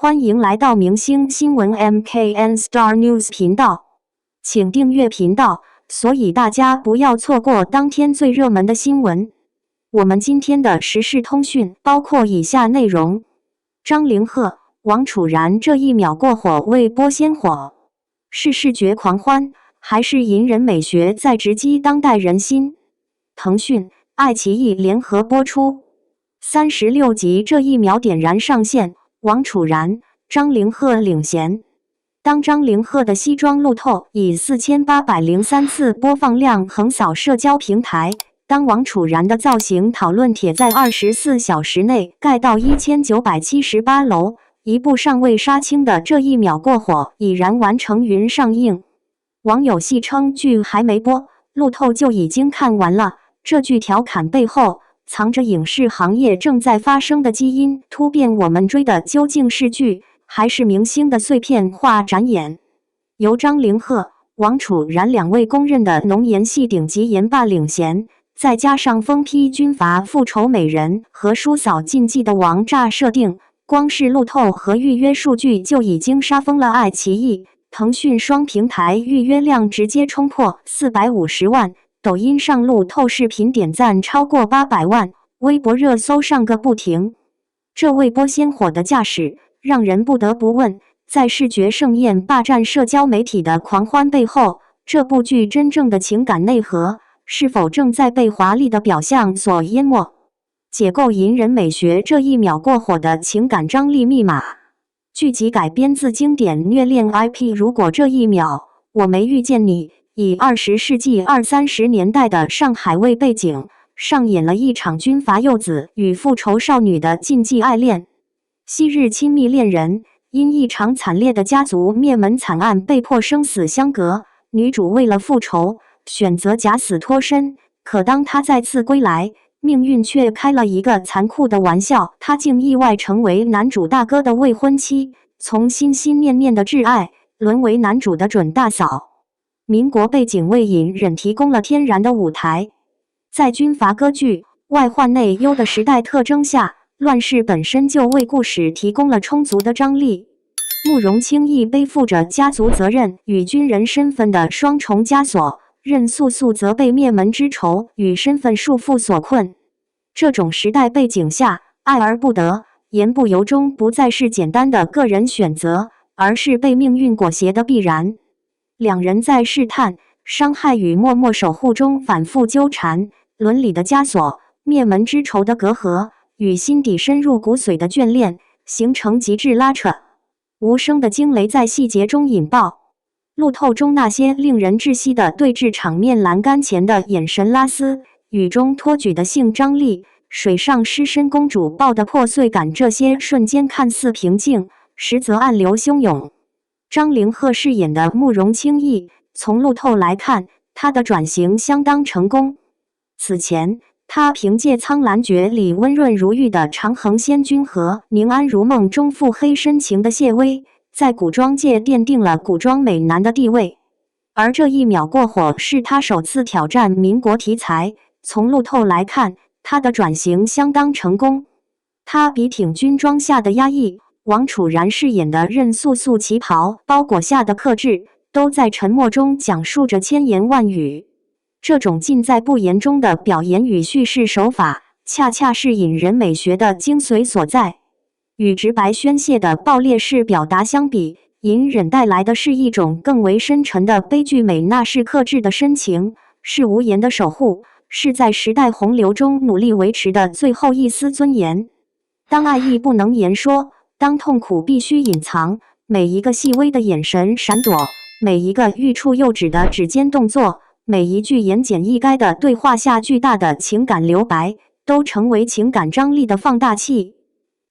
欢迎来到明星新闻 MKN Star News 频道，请订阅频道，所以大家不要错过当天最热门的新闻。我们今天的时事通讯包括以下内容：张凌赫、王楚然这一秒过火为播先火，是视觉狂欢，还是隐忍美学在直击当代人心？腾讯、爱奇艺联合播出，36集这一秒点燃上线。王楚然、张凌赫领衔。当张凌赫的西装路透以4803次播放量横扫社交平台，当王楚然的造型讨论帖在24小时内盖到1978楼，一部尚未杀青的这一秒过火已然完成云上映。网友戏称剧还没播，路透就已经看完了。这句调侃背后藏着影视行业正在发生的基因突变，我们追的究竟是剧，还是明星的碎片化展演？由张凌赫、王楚然两位公认的浓颜系顶级颜霸领衔，再加上疯批军阀复仇美人和叔嫂禁忌的王炸设定，光是路透和预约数据就已经杀疯了爱奇艺、腾讯双平台，预约量直接冲破450万。抖音上路透视频点赞超过800万，微博热搜上个不停。这位播先火的架势，让人不得不问，在视觉盛宴霸占社交媒体的狂欢背后，这部剧真正的情感内核，是否正在被华丽的表象所淹没？解构隐忍美学这一秒过火的情感张力密码。剧集改编自经典虐恋 IP， 如果这一秒我没遇见你，以20世纪20-30年代的上海为背景，上演了一场军阀幼子与复仇少女的禁忌爱恋。昔日亲密恋人因一场惨烈的家族灭门惨案被迫生死相隔，女主为了复仇选择假死脱身，可当她再次归来，命运却开了一个残酷的玩笑，她竟意外成为男主大哥的未婚妻，从心心念念的挚爱沦为男主的准大嫂。民国背景为隐忍提供了天然的舞台，在军阀割据、外患内忧的时代特征下，乱世本身就为故事提供了充足的张力。慕容清逸背负着家族责任与军人身份的双重枷锁，任素素则被灭门之仇与身份束缚所困。这种时代背景下，爱而不得、言不由衷不再是简单的个人选择，而是被命运裹挟的必然。两人在试探、伤害与默默守护中反复纠缠，伦理的枷锁、灭门之仇的隔阂与心底深入骨髓的眷恋，形成极致拉扯。无声的惊雷在细节中引爆。路透中那些令人窒息的对峙场面，栏杆前的眼神拉丝，雨中托举的性张力，水上狮身公主抱的破碎感，这些瞬间看似平静，实则暗流汹涌。张凌赫饰演的慕容清逸，从路透来看，他的转型相当成功。此前，他凭借《苍兰诀》里温润如玉的长恒仙君和《宁安如梦》中腹黑深情的谢薇，在古装界奠定了古装美男的地位。而这一秒过火是他首次挑战民国题材，从路透来看，他的转型相当成功。他比挺军装下的压抑，王楚然饰演的任素素旗袍包裹下的克制，都在沉默中讲述着千言万语。这种尽在不言中的表演与叙事手法，恰恰是隐忍美学的精髓所在。与直白宣泄的爆裂式表达相比，隐忍带来的是一种更为深沉的悲剧美，那是克制的深情，是无言的守护，是在时代洪流中努力维持的最后一丝尊严。当爱意不能言说，当痛苦必须隐藏，每一个细微的眼神闪躲，每一个欲触又止的指尖动作，每一句言简意赅的对话下巨大的情感留白，都成为情感张力的放大器。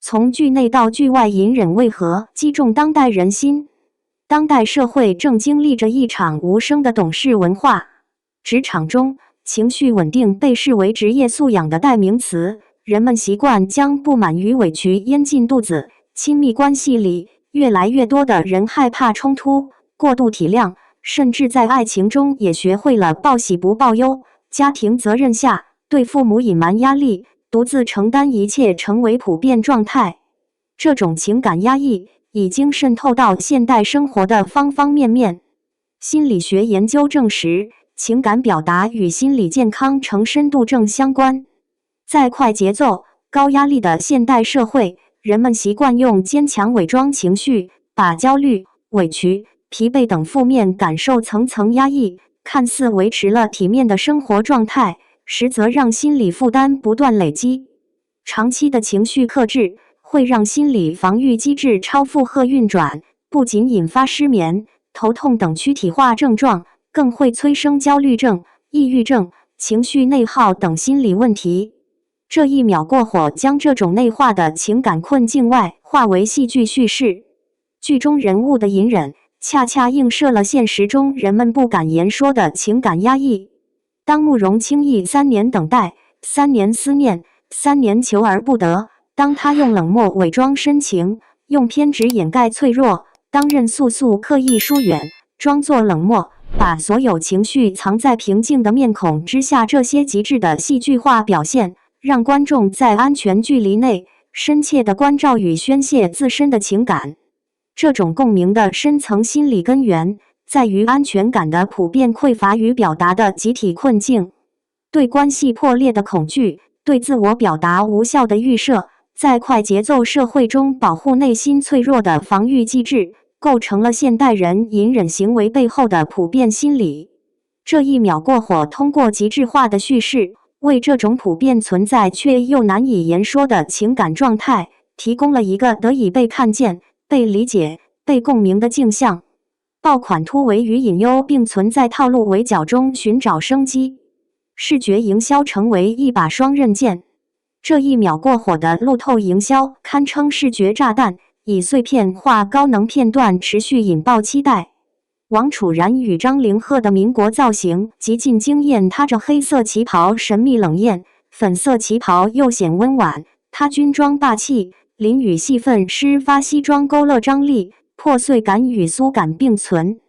从剧内到剧外，隐忍为何击中当代人心？当代社会正经历着一场无声的懂事文化。职场中，情绪稳定被视为职业素养的代名词，人们习惯将不满与委屈咽进肚子。亲密关系里，越来越多的人害怕冲突，过度体谅，甚至在爱情中也学会了报喜不报忧。家庭责任下，对父母隐瞒压力，独自承担一切成为普遍状态。这种情感压抑已经渗透到现代生活的方方面面。心理学研究证实，情感表达与心理健康呈深度正相关。在快节奏、高压力的现代社会，人们习惯用坚强伪装情绪，把焦虑、委屈、疲惫等负面感受层层压抑，看似维持了体面的生活状态，实则让心理负担不断累积。长期的情绪克制会让心理防御机制超负荷运转，不仅引发失眠、头痛等躯体化症状，更会催生焦虑症、抑郁症、情绪内耗等心理问题。这一秒过火将这种内化的情感困境外化为戏剧叙事，剧中人物的隐忍恰恰映射了现实中人们不敢言说的情感压抑。当慕容轻易3年等待，3年思念，3年求而不得，当他用冷漠伪装深情，用偏执掩盖脆弱，当任素素刻意疏远，装作冷漠，把所有情绪藏在平静的面孔之下，这些极致的戏剧化表现让观众在安全距离内深切地关照与宣泄自身的情感。这种共鸣的深层心理根源在于安全感的普遍匮乏与表达的集体困境，对关系破裂的恐惧，对自我表达无效的预设，在快节奏社会中保护内心脆弱的防御机制，构成了现代人隐忍行为背后的普遍心理。这一秒过火通过极致化的叙事，为这种普遍存在却又难以言说的情感状态提供了一个得以被看见、被理解、被共鸣的镜像。爆款突围与隐忧并存在套路围剿中寻找生机，视觉营销成为一把双刃剑。这一秒过火的路透营销堪称视觉炸弹，以碎片化高能片段持续引爆期待。王楚然与张凌赫的民国造型极尽惊艳，她着黑色旗袍神秘冷艳，粉色旗袍又显温婉，她军装霸气，林雨戏份施发西装勾勒张力，破碎感与酥感并存。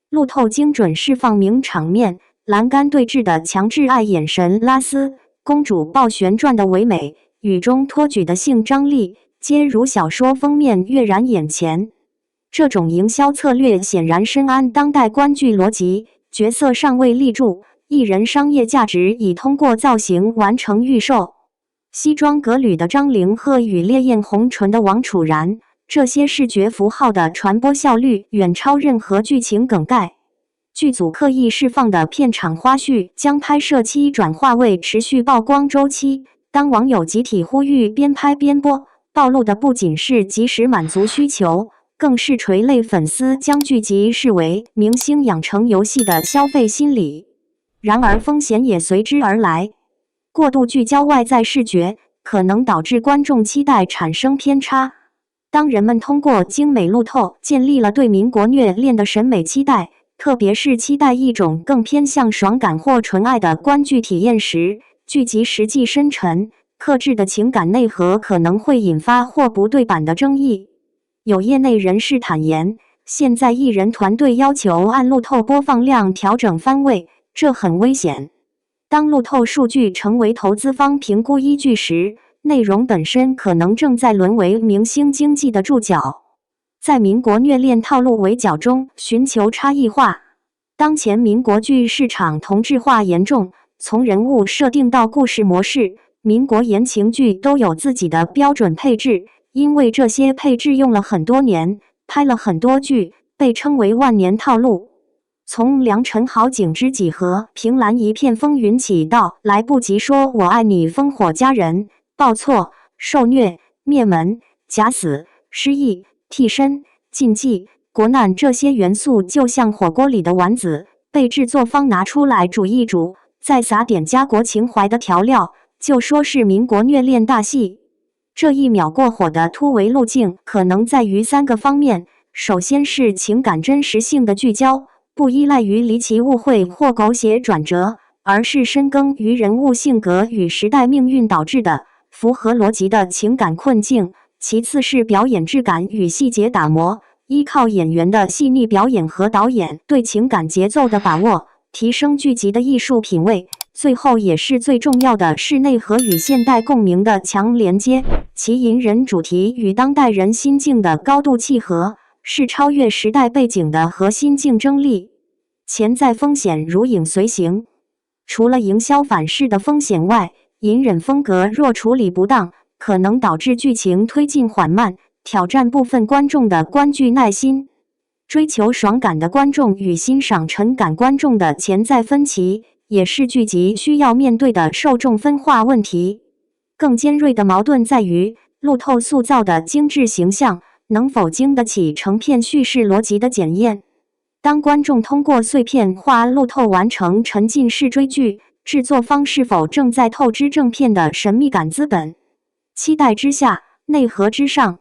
路透精准释放名场面，栏杆对峙的强制爱眼神拉丝，公主抱旋转的唯美，雨中托举的性张力，皆如小说封面跃然眼前。这种营销策略显然深谙当代观剧逻辑，角色尚未立住，艺人商业价值已通过造型完成预售。西装革履的张凌赫与烈焰红唇的王楚然，这些视觉符号的传播效率远超任何剧情梗概。剧组刻意释放的片场花絮将拍摄期转化为持续曝光周期，当网友集体呼吁边拍边播，暴露的不仅是及时满足需求，更是垂泪粉丝将剧集视为明星养成游戏的消费心理。然而风险也随之而来，过度聚焦外在视觉，可能导致观众期待产生偏差。当人们通过精美路透建立了对民国虐恋的审美期待，特别是期待一种更偏向爽感或纯爱的观剧体验时，剧集实际深沉、克制的情感内核可能会引发或不对版的争议。有业内人士坦言，现在艺人团队要求按路透播放量调整番位，这很危险。当路透数据成为投资方评估依据时，内容本身可能正在沦为明星经济的注脚。在民国虐恋套路围剿中寻求差异化。当前民国剧市场同质化严重，从人物设定到故事模式，民国言情剧都有自己的标准配置，因为这些配置用了很多年，拍了很多剧，被称为万年套路。从良辰好景之几何，凭栏一片风云起到来不及说我爱你，烽火佳人，报错，受虐，灭门，假死，失忆，替身，禁忌，国难，这些元素就像火锅里的丸子，被制作方拿出来煮一煮，再撒点家国情怀的调料，就说是民国虐恋大戏。这一秒过火的突围路径可能在于3个方面，首先是情感真实性的聚焦，不依赖于离奇误会或狗血转折，而是深耕于人物性格与时代命运导致的符合逻辑的情感困境。其次是表演质感与细节打磨，依靠演员的细腻表演和导演对情感节奏的把握，提升剧集的艺术品味，最后也是最重要的是内核与现代共鸣的强连接，其隐忍主题与当代人心境的高度契合，是超越时代背景的核心竞争力。潜在风险如影随形。除了营销反噬的风险外，隐忍风格若处理不当，可能导致剧情推进缓慢，挑战部分观众的观剧耐心。追求爽感的观众与欣赏沉感观众的潜在分歧，也是剧集需要面对的受众分化问题。更尖锐的矛盾在于，路透塑造的精致形象能否经得起成片叙事逻辑的检验。当观众通过碎片化路透完成沉浸式追剧，制作方是否正在透支正片的神秘感资本？期待之下，内核之上。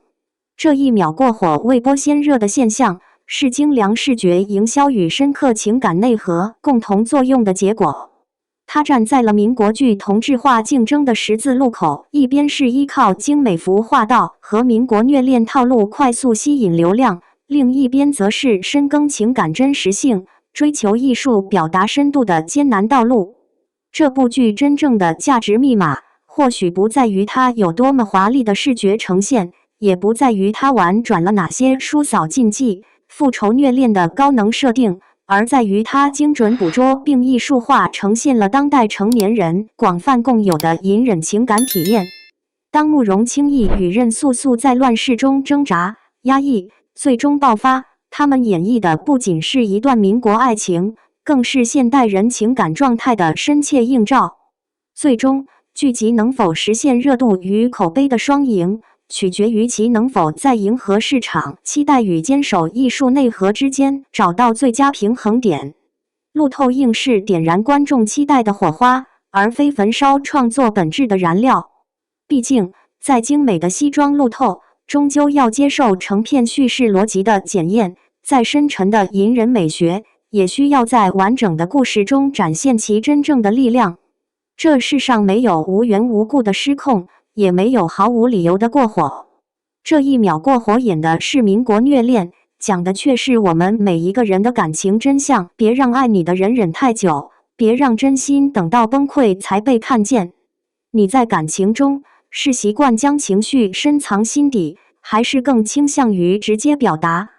这一秒过火未播先热的现象，是精良视觉营销与深刻情感内核共同作用的结果。它站在了民国剧同质化竞争的十字路口，一边是依靠精美服化道和民国虐恋套路快速吸引流量，另一边则是深耕情感真实性、追求艺术表达深度的艰难道路。这部剧真正的价值密码，或许不在于它有多么华丽的视觉呈现，也不在于它婉转了哪些叔嫂禁忌、复仇虐恋的高能设定，而在于它精准捕捉并艺术化呈现了当代成年人广泛共有的隐忍情感体验。当慕容清逸与任素素在乱世中挣扎、压抑，最终爆发，他们演绎的不仅是一段民国爱情，更是现代人情感状态的深切映照。最终，剧集能否实现热度与口碑的双赢，取决于其能否在迎合市场期待与坚守艺术内核之间找到最佳平衡点。路透硬是点燃观众期待的火花，而非焚烧创作本质的燃料。毕竟，再精美的西装路透，终究要接受成片叙事逻辑的检验；再深沉的隐忍美学，也需要在完整的故事中展现其真正的力量。这世上没有无缘无故的失控，也没有毫无理由的过火。这一秒过火演的是民国虐恋，讲的却是我们每一个人的感情真相。别让爱你的人忍太久，别让真心等到崩溃才被看见。你在感情中是习惯将情绪深藏心底，还是更倾向于直接表达？